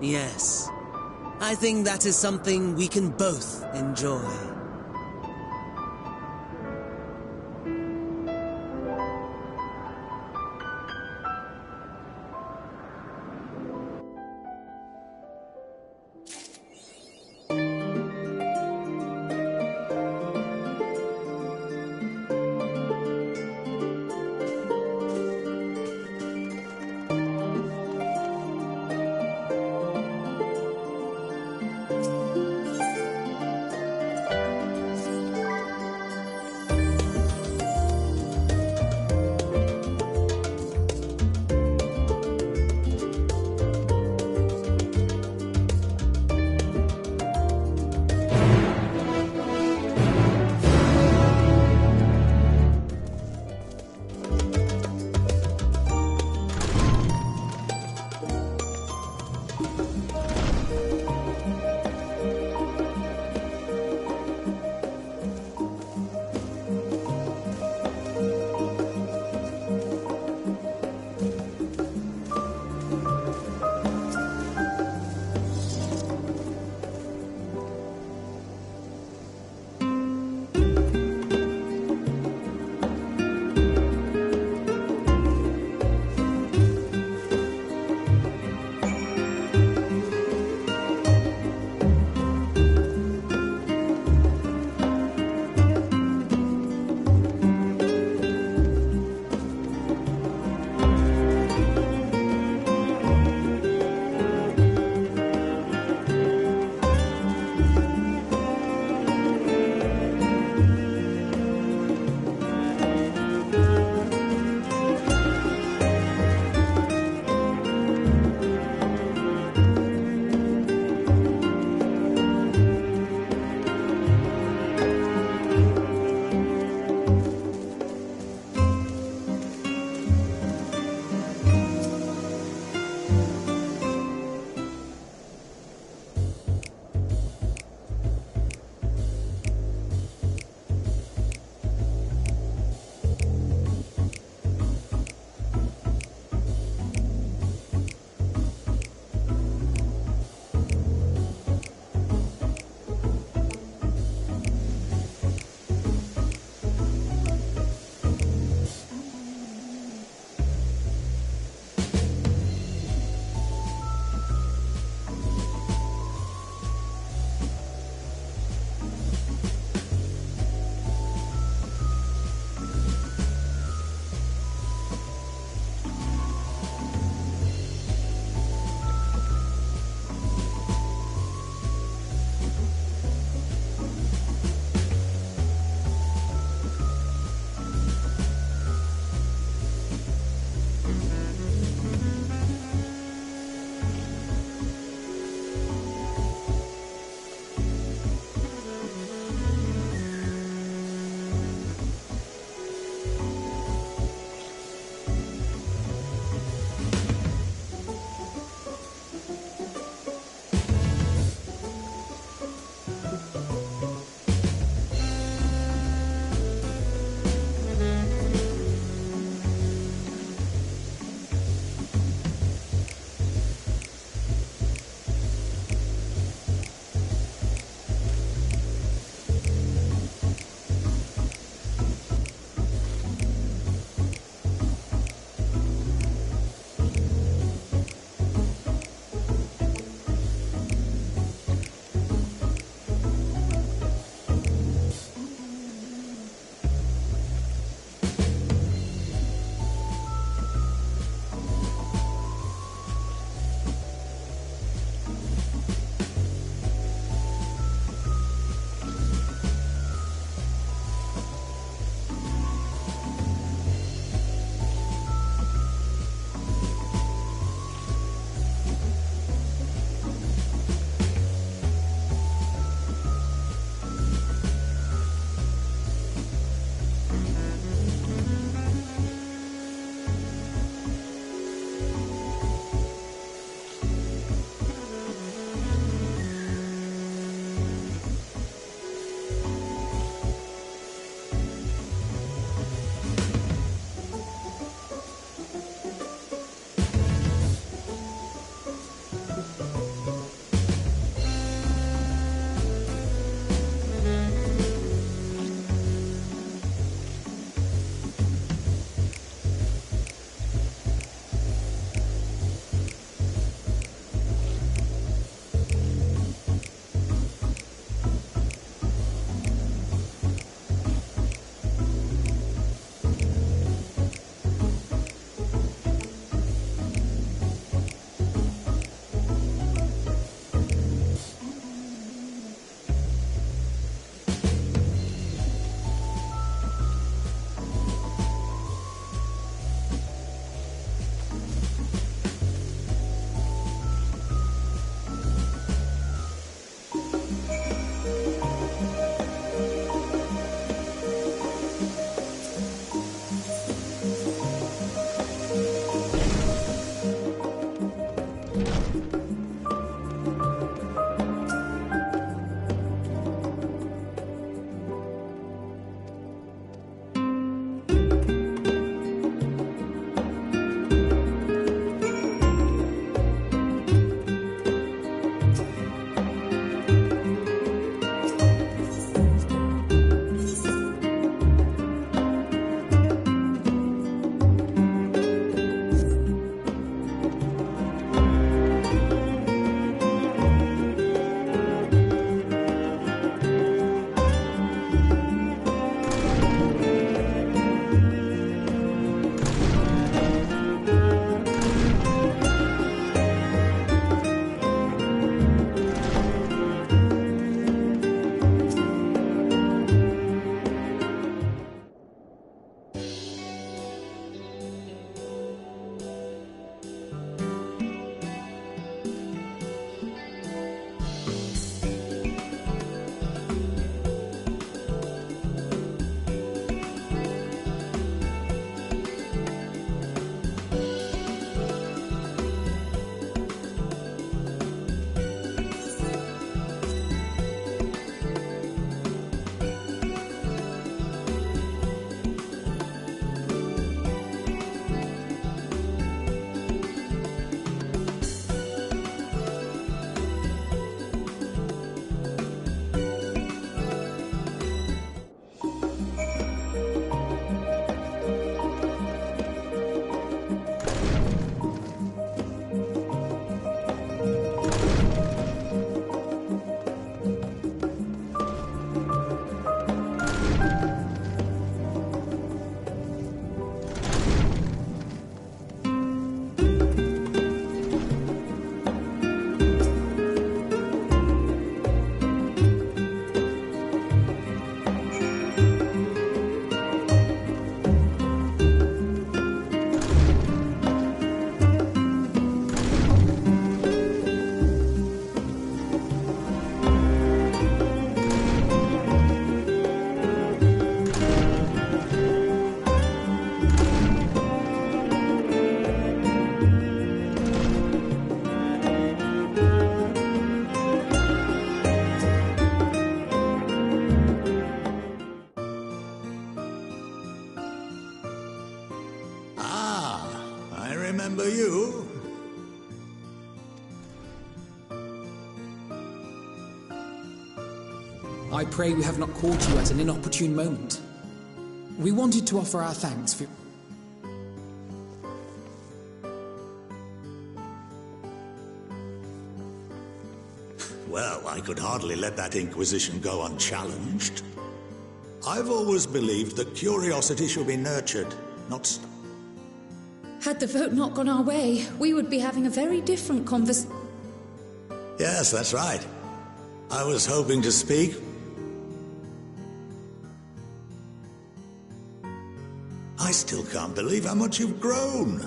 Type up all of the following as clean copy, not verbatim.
Yes. I think that is something we can both enjoy. remember you. I pray we have not caught you at an inopportune moment. We wanted to offer our thanks for... Well, I could hardly let that Inquisition go unchallenged. I've always believed that curiosity should be nurtured, not stopped. Had the vote not gone our way, we would be having a very different conversation. Yes, that's right. I was hoping to speak. I still can't believe how much you've grown.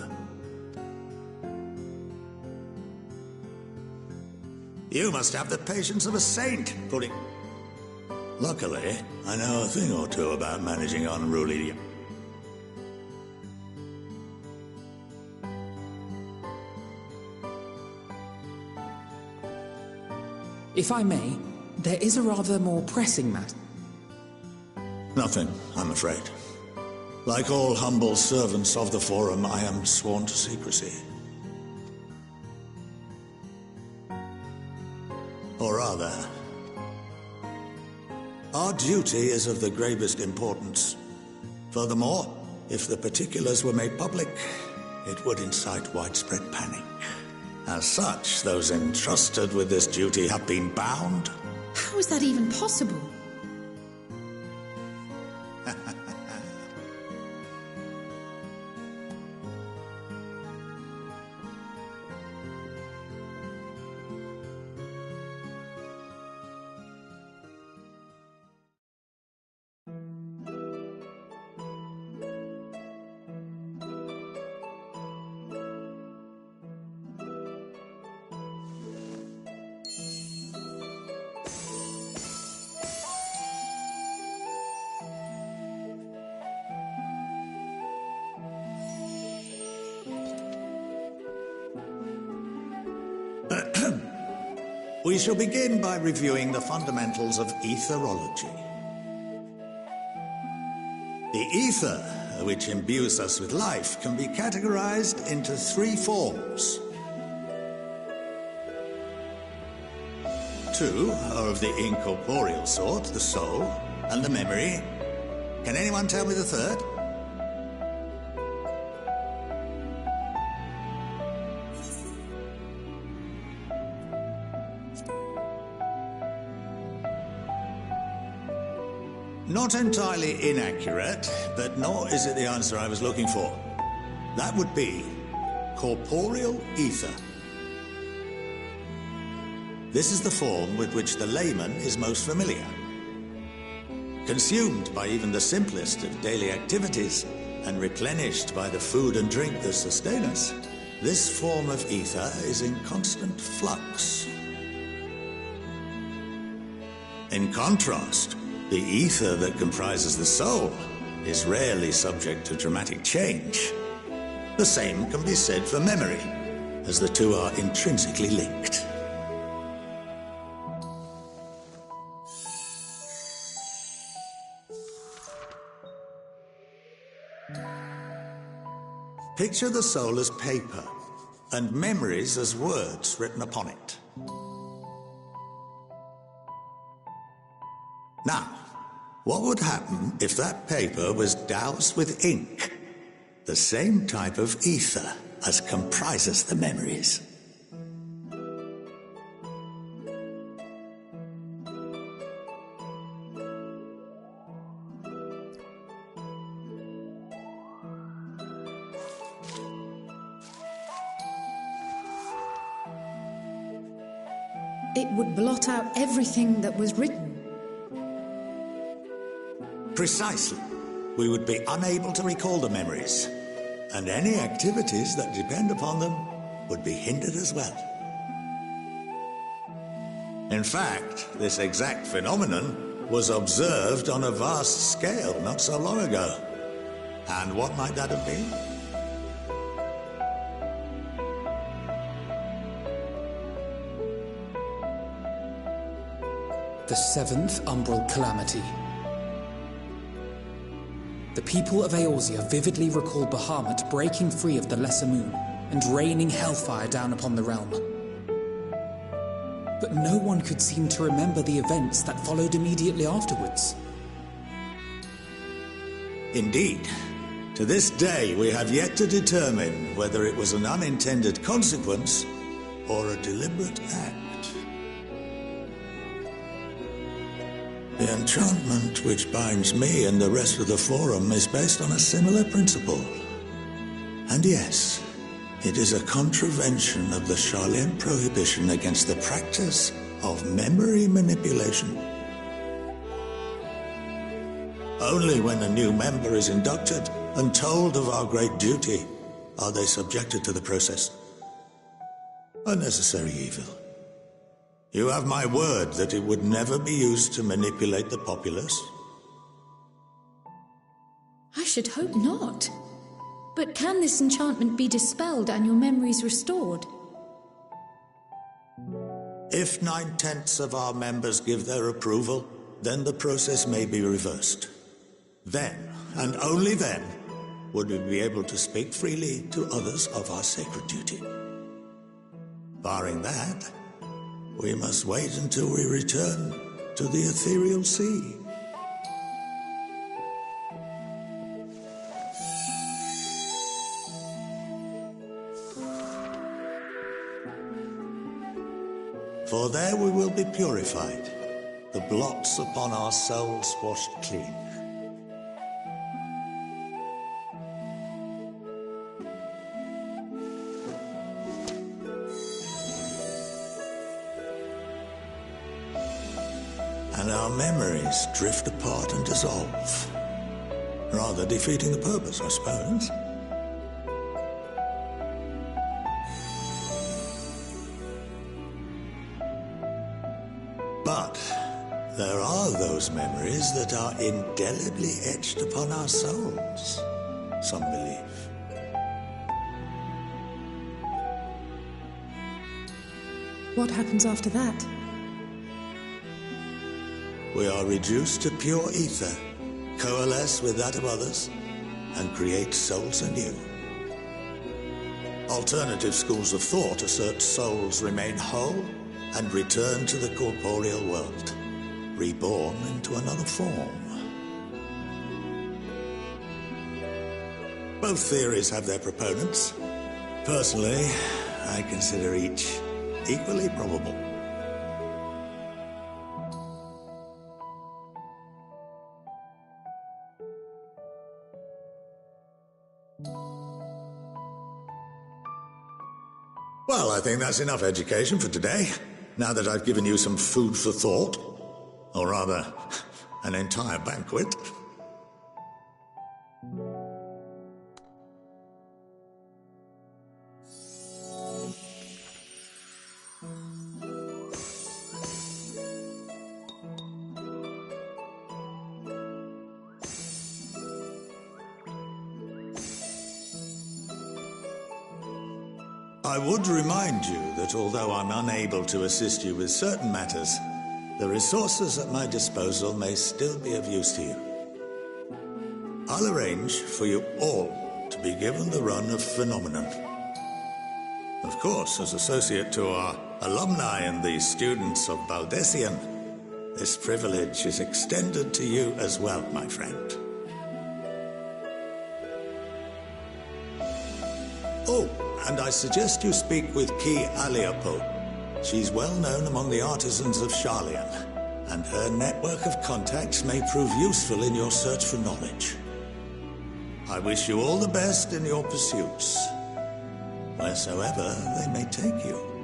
You must have the patience of a saint, putting... Luckily, I know a thing or two about managing unruly... If I may, there is a rather more pressing matter. Nothing, I'm afraid. Like all humble servants of the Forum, I am sworn to secrecy. Or rather, our duty is of the gravest importance. Furthermore, if the particulars were made public, it would incite widespread panic. As such, those entrusted with this duty have been bound. How is that even possible? We shall begin by reviewing the fundamentals of etherology. The ether, which imbues us with life, can be categorized into 3 forms. 2 are of the incorporeal sort, the soul, and the memory. Can anyone tell me the third? Not entirely inaccurate, but nor is it the answer I was looking for. That would be corporeal ether. This is the form with which the layman is most familiar. Consumed by even the simplest of daily activities, and replenished by the food and drink that sustain us, this form of ether is in constant flux. In contrast, the ether that comprises the soul is rarely subject to dramatic change. The same can be said for memory, as the two are intrinsically linked. Picture the soul as paper, and memories as words written upon it. Now, what would happen if that paper was doused with ink? The same type of ether as comprises the memories. It would blot out everything that was written. Precisely. We would be unable to recall the memories, and any activities that depend upon them would be hindered as well. In fact, this exact phenomenon was observed on a vast scale not so long ago. And what might that have been? The 7th Umbral Calamity. The people of Eorzea vividly recall Bahamut breaking free of the Lesser Moon and raining hellfire down upon the realm. But no one could seem to remember the events that followed immediately afterwards. Indeed. To this day, we have yet to determine whether it was an unintended consequence or a deliberate act. The enchantment which binds me and the rest of the Forum is based on a similar principle. And yes, it is a contravention of the Sharlayan prohibition against the practice of memory manipulation. Only when a new member is inducted and told of our great duty are they subjected to the process. A necessary evil. You have my word that it would never be used to manipulate the populace? I should hope not. But can this enchantment be dispelled and your memories restored? If 9/10 of our members give their approval, then the process may be reversed. Then, and only then, would we be able to speak freely to others of our sacred duty. Barring that, we must wait until we return to the ethereal sea. For there we will be purified, the blots upon our souls washed clean. And our memories drift apart and dissolve, rather defeating the purpose, I suppose. But there are those memories that are indelibly etched upon our souls, some believe. What happens after that? We are reduced to pure ether, coalesce with that of others, and create souls anew. Alternative schools of thought assert souls remain whole and return to the corporeal world, reborn into another form. Both theories have their proponents. Personally, I consider each equally probable. Well, I think that's enough education for today, now that I've given you some food for thought. Or rather, an entire banquet. I would remind you that although I'm unable to assist you with certain matters, the resources at my disposal may still be of use to you. I'll arrange for you all to be given the run of Phenomenon. Of course, as associate to our alumni and the students of Baldessian, this privilege is extended to you as well, my friend. Oh, and I suggest you speak with Ki Aliapo. She's well known among the artisans of Sharlayan, and her network of contacts may prove useful in your search for knowledge. I wish you all the best in your pursuits, wheresoever they may take you.